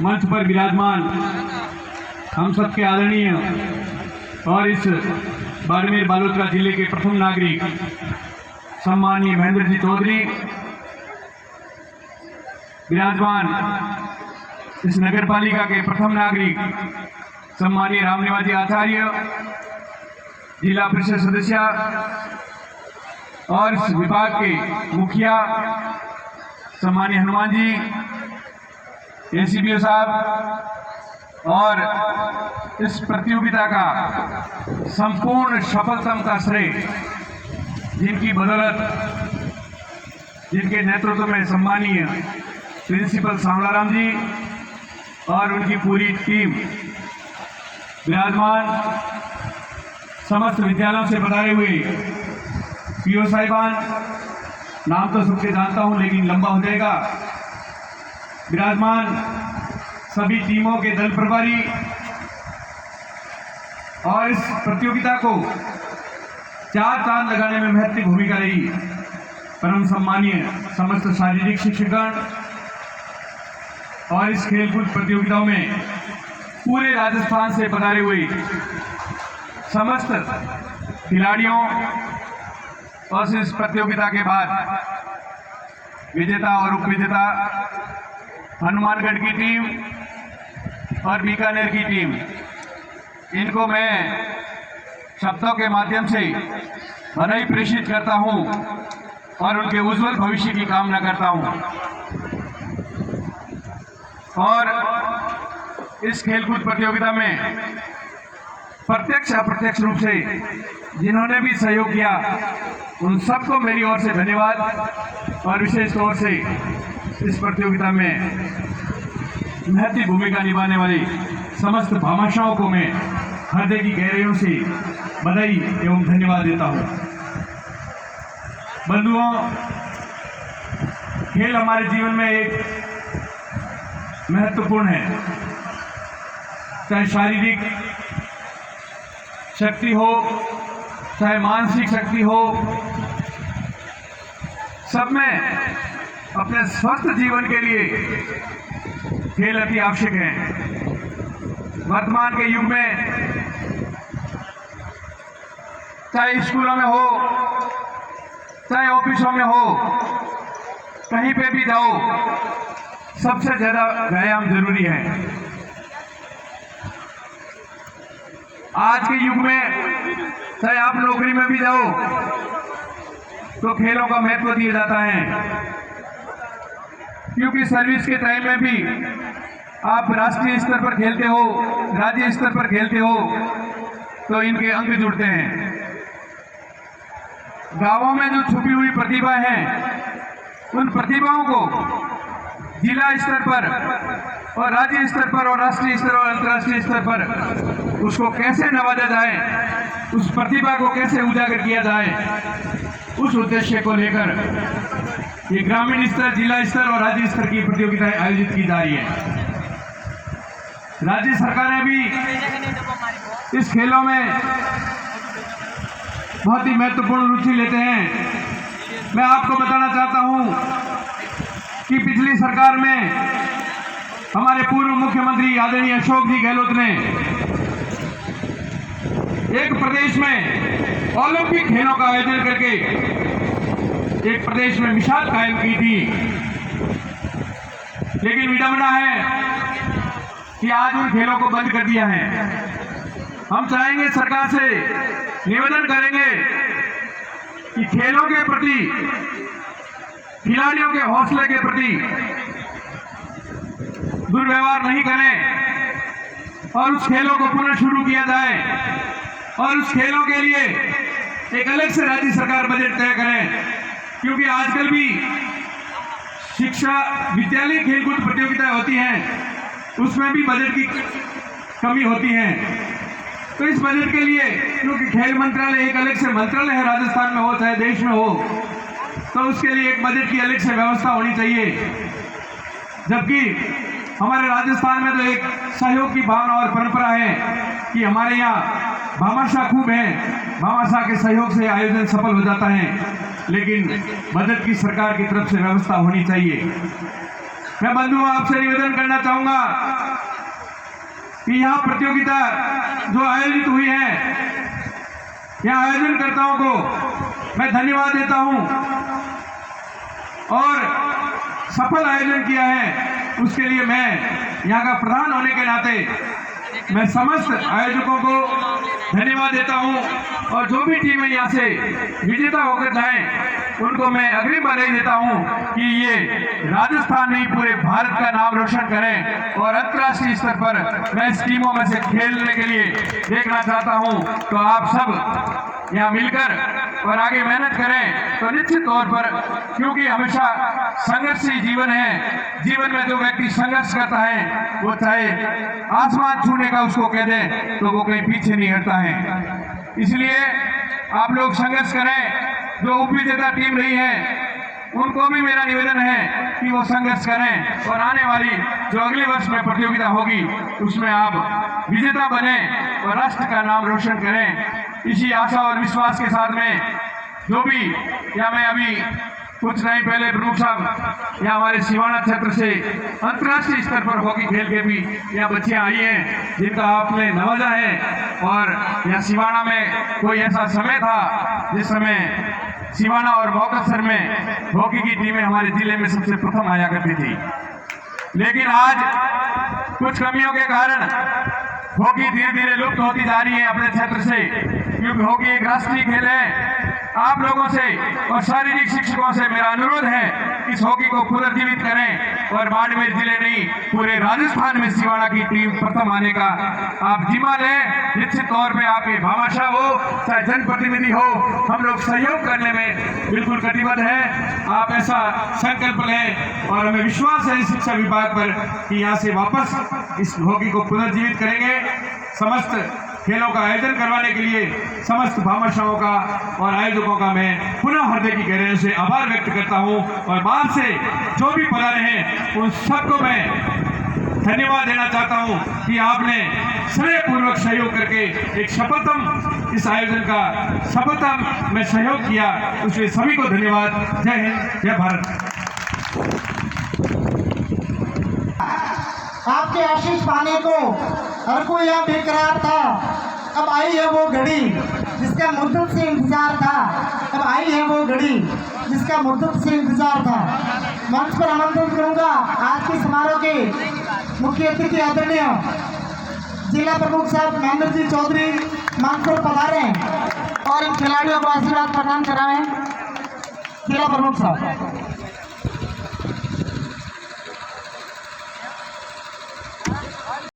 मंच पर विराजमान हम सबके आदरणीय और इस बाड़मेर बालोतरा जिले के प्रथम नागरिक सम्माननीय महेंद्र जी चौधरी, विराजमान इस नगर पालिका के प्रथम नागरिक सम्माननीय रामनिवाजी आचार्य, जिला परिषद सदस्य और इस विभाग के मुखिया सम्माननीय हनुमान जी, एसीपीओ साहब और इस प्रतियोगिता का संपूर्ण सफलतम का श्रेय जिनकी बदौलत, जिनके नेतृत्व में सम्माननीय प्रिंसिपल सांवलाराम जी और उनकी पूरी टीम, विराजमान समस्त विद्यालयों से पधारे हुए पीओ साहिबान, नाम तो सबके जानता हूं लेकिन लंबा हो जाएगा, विराजमान सभी टीमों के दल प्रभारी और इस प्रतियोगिता को चार चांद लगाने में महत्वपूर्ण भूमिका रही परम सम्मानीय समस्त शारीरिक शिक्षकगण और इस खेलकूद प्रतियोगिताओं में पूरे राजस्थान से पधारे हुए समस्त खिलाड़ियों और इस प्रतियोगिता के बाद विजेता और उपविजेता हनुमानगढ़ की टीम और बीकानेर की टीम, इनको मैं शब्दों के माध्यम से बधाई प्रेषित करता हूं और उनके उज्जवल भविष्य की कामना करता हूं। और इस खेलकूद प्रतियोगिता में प्रत्यक्ष अप्रत्यक्ष रूप से जिन्होंने भी सहयोग किया उन सबको मेरी ओर से धन्यवाद और विशेष तौर से इस प्रतियोगिता में महत्वपूर्ण भूमिका निभाने वाले समस्त भामाशाहों को मैं हृदय की गहराइयों से बधाई एवं धन्यवाद देता हूं। बंधुओं, खेल हमारे जीवन में एक महत्वपूर्ण है, चाहे शारीरिक शक्ति हो चाहे मानसिक शक्ति हो, सब में अपने स्वस्थ जीवन के लिए खेल अति आवश्यक है। वर्तमान के युग में चाहे स्कूलों में हो चाहे ऑफिसों में हो, कहीं पे भी जाओ, सबसे ज्यादा व्यायाम जरूरी है। आज के युग में चाहे आप नौकरी में भी जाओ तो खेलों का महत्व दिया जाता है, क्योंकि सर्विस के टाइम में भी आप राष्ट्रीय स्तर पर खेलते हो, राज्य स्तर पर खेलते हो तो इनके अंक जुड़ते हैं। गांवों में जो छुपी हुई प्रतिभा है, उन प्रतिभाओं को जिला स्तर पर और राज्य स्तर पर और राष्ट्रीय स्तर और अंतर्राष्ट्रीय स्तर पर उसको कैसे नवाजा जाए, उस प्रतिभा को कैसे उजागर किया जाए, उस उद्देश्य को लेकर ये ग्रामीण स्तर, जिला स्तर और राज्य स्तर की प्रतियोगिताएं आयोजित की जा रही है। राज्य सरकारें भी इस खेलों में बहुत ही महत्वपूर्ण रुचि लेते हैं। मैं आपको बताना चाहता हूं कि पिछली सरकार में हमारे पूर्व मुख्यमंत्री आदरणीय अशोक जी गहलोत ने एक प्रदेश में ओलंपिक खेलों का आयोजन करके एक प्रदेश में मिसाल कायम की थी। लेकिन विडंबना है कि आज उन खेलों को बंद कर दिया है। हम चाहेंगे, सरकार से निवेदन करेंगे कि खेलों के प्रति, खिलाड़ियों के हौसले के प्रति दुर्व्यवहार नहीं करें और उस खेलों को पुनः शुरू किया जाए और उस खेलों के लिए एक अलग से राज्य सरकार बजट तय करें, क्योंकि आजकल भी शिक्षा विद्यालय खेलकूद प्रतियोगिताएं होती हैं, उसमें भी बजट की कमी होती है। तो इस बजट के लिए, क्योंकि खेल मंत्रालय एक अलग से मंत्रालय है, राजस्थान में हो चाहे देश में हो, तो उसके लिए एक बजट की अलग से व्यवस्था होनी चाहिए। जबकि हमारे राजस्थान में तो एक सहयोग की भावना और परंपरा है कि हमारे यहाँ भामाशाह खूब हैं, भामाशाह के सहयोग से आयोजन सफल हो जाता है, लेकिन बजट की सरकार की तरफ से व्यवस्था होनी चाहिए। मैं बंधुओं आपसे निवेदन करना चाहूंगा कि यहाँ प्रतियोगिता जो आयोजित हुई है, यहाँ आयोजनकर्ताओं को मैं धन्यवाद देता हूँ और सफल आयोजन किया है उसके लिए मैं यहाँ का प्रधान होने के नाते मैं समस्त आयोजकों को धन्यवाद देता हूँ और जो भी टीमें यहाँ से विजेता होकर जाएं उनको मैं अग्रिम बधाई देता हूँ कि ये राजस्थान नहीं पूरे भारत का नाम रोशन करें और अंतर्राष्ट्रीय स्तर पर मैं इस टीमों में से खेलने के लिए देखना चाहता हूँ। तो आप सब यहाँ मिलकर और आगे मेहनत करें तो निश्चित तौर पर, क्योंकि हमेशा संघर्षी जीवन है, जीवन में जो व्यक्ति संघर्ष करता है वो चाहे आसमान छूने का उसको कह दे तो वो कहीं पीछे नहीं हटता है। इसलिए आप लोग संघर्ष करें। जो उपविजेता टीम रही है उनको भी मेरा निवेदन है कि वो संघर्ष करें और आने वाली जो अगले वर्ष में प्रतियोगिता होगी उसमें आप विजेता बने और राष्ट्र का नाम रोशन करें। इसी आशा और विश्वास के साथ में जो भी या मैं अभी कुछ नहीं पहले प्रमुख साहब यहाँ हमारे सिवाना क्षेत्र से अंतर्राष्ट्रीय स्तर पर हॉकी खेल के भी यहाँ बच्चियाँ आई हैं जिनका आपने नवाजा है। और यहाँ सिवाना में कोई ऐसा समय था जिस समय सिवाना और मौकसर में हॉकी की टीमें हमारे जिले में सबसे प्रथम आया करती थी, लेकिन आज कुछ कमियों के कारण हॉकी धीरे धीरे लुप्त होती जा रही है अपने क्षेत्र से, क्योंकि हॉकी एक राष्ट्रीय खेल है। आप लोगों से और शारीरिक शिक्षकों से मेरा अनुरोध है इस हॉकी को पुनर्जीवित करें और बाड़मेर जिले नहीं पूरे राजस्थान में सिवाना की टीम प्रथम आने का आप जिम्मा लें। निश्चित तौर पे आपके भामाशाह हो चाहे जनप्रतिनिधि हो, हम लोग सहयोग करने में बिल्कुल कटिबद्ध हैं। आप ऐसा संकल्प लें और हमें विश्वास है शिक्षा विभाग पर कि यहाँ से वापस इस हॉकी को पुनर्जीवित करेंगे। समस्त खेलों का आयोजन करवाने के लिए समस्त भामाशाहों का और आयोजकों का मैं पुनः हृदय की गहराई से आभार व्यक्त करता हूं और बाहर से जो भी पधारे हैं उन सबको मैं धन्यवाद देना चाहता हूं कि आपने स्नेहपूर्वक सहयोग करके एक सफलतम इस आयोजन का सफलतम में सहयोग किया, उसके सभी को धन्यवाद। जय हिंद, जय भारत। आपके आशीष पाने को हर कोई यहाँ बेकरार था। अब आई है वो घड़ी जिसका मुद्दत से इंतजार था, अब आई है वो घड़ी जिसका मुद्दत से इंतजार था। मंच पर आमंत्रित करूंगा आज के समारोह के मुख्य अतिथि आदरणीय जिला प्रमुख साहब महेंद्र जी चौधरी मंच पर पधारे और इन खिलाड़ियों को आशीर्वाद प्रदान कराएं। जिला प्रमुख साहब।